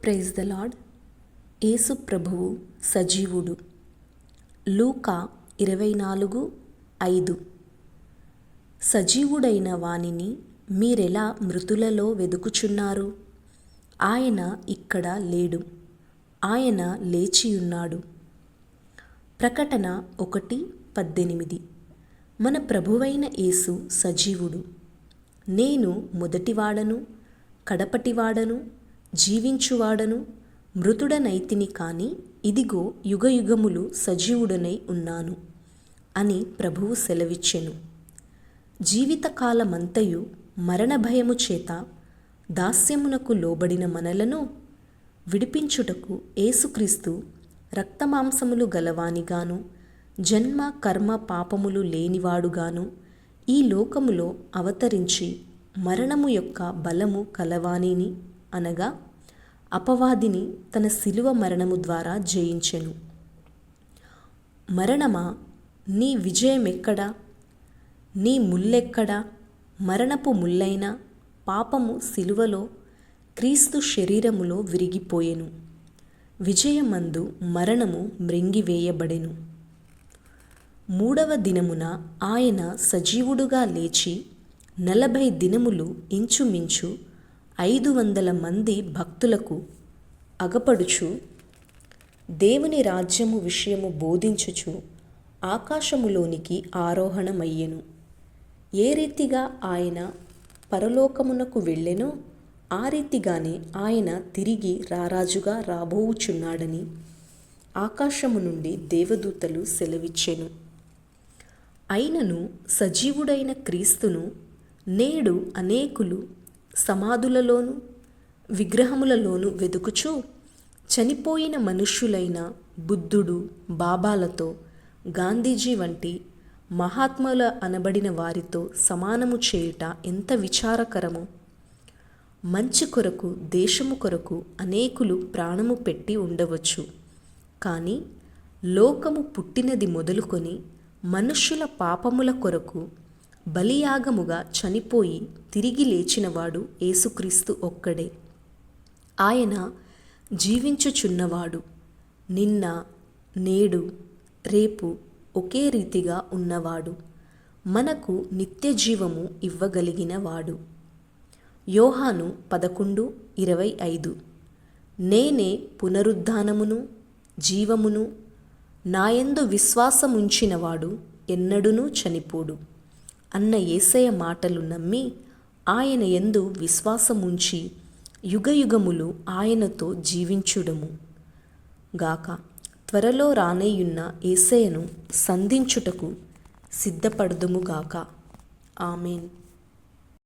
Praise the lord. యేసు ప్రభువు సజీవుడు. లూకా 24:5. సజీవుడైన వానిని మీరెలా మృతులలో వెదుకుచున్నారు? ఆయన ఇక్కడ లేడు, ఆయన లేచియున్నాడు. ప్రకటన 1:18. మన ప్రభువైన యేసు సజీవుడు. నేను మొదటివాడను, కడపటివాడను, జీవించువాడను, మృతుడనైతిని కాని ఇదిగో యుగయుగములు సజీవుడనై ఉన్నాను అని ప్రభువు సెలవిచ్చెను. జీవితకాలమంతయు మరణ భయము చేత దాస్యమునకు లోబడిన మనలను విడిపించుటకు యేసుక్రీస్తు రక్తమాంసములు గలవానిగాను, జన్మ కర్మ పాపములు లేనివాడుగాను ఈ లోకములో అవతరించి మరణము యొక్క బలము కలవానిని అనగా అపవాదిని తన శిలువ మరణము ద్వారా జయించెను. మరణమా, నీ విజయమెక్కడా? నీ ముల్లెక్కడా? మరణపు ముల్లైన పాపము శిలువలో క్రీస్తు శరీరములో విరిగిపోయెను. విజయమందు మరణము మ్రింగివేయబడెను. 3వ దినమున ఆయన సజీవుడుగా లేచి 40 దినములు ఇంచుమించు 500 మంది భక్తులకు అగపడుచు దేవుని రాజ్యము విషయము బోధించుచు ఆకాశములోనికి ఆరోహణమయ్యెను. ఏ రీతిగా ఆయన పరలోకమునకు వెళ్ళెనో ఆ రీతిగానే ఆయన తిరిగి రారాజుగా రాబోవుచున్నాడని ఆకాశము నుండి దేవదూతలు సెలవిచ్చెను. అయినను సజీవుడైన క్రీస్తును నేడు అనేకులు సమాధులలోను విగ్రహములలోను వెదుకుచు చనిపోయిన మనుష్యులైన బుద్ధుడు, బాబాలతో, గాంధీజీ వంటి మహాత్ముల అనబడిన వారితో సమానము చేయుట ఎంత విచారకరము! మంచి కొరకు, దేశము కొరకు అనేకులు ప్రాణము పెట్టి ఉండవచ్చు, కానీ లోకము పుట్టినది మొదలుకొని మనుష్యుల పాపముల కొరకు బలియాగముగా చనిపోయి తిరిగి లేచినవాడు యేసుక్రీస్తు ఒక్కడే. ఆయన జీవించుచున్నవాడు, నిన్న, నేడు, రేపు ఒకే రీతిగా ఉన్నవాడు, మనకు నిత్య జీవము ఇవ్వగలిగినవాడు. యోహాను 11:25. నేనే పునరుద్ధానమును జీవమును, నాయందు విశ్వాసముంచినవాడు ఎన్నడునూ చనిపోడు అన్న యేసయ్య మాటలు నమ్మి ఆయన యందు విశ్వాసముంచి యుగయుగములు ఆయనతో జీవించుడము గాక. త్వరలో రానేయున్న యేసయ్యను సంధించుటకు సిద్ధపడుదుముగాక. ఆమేన్.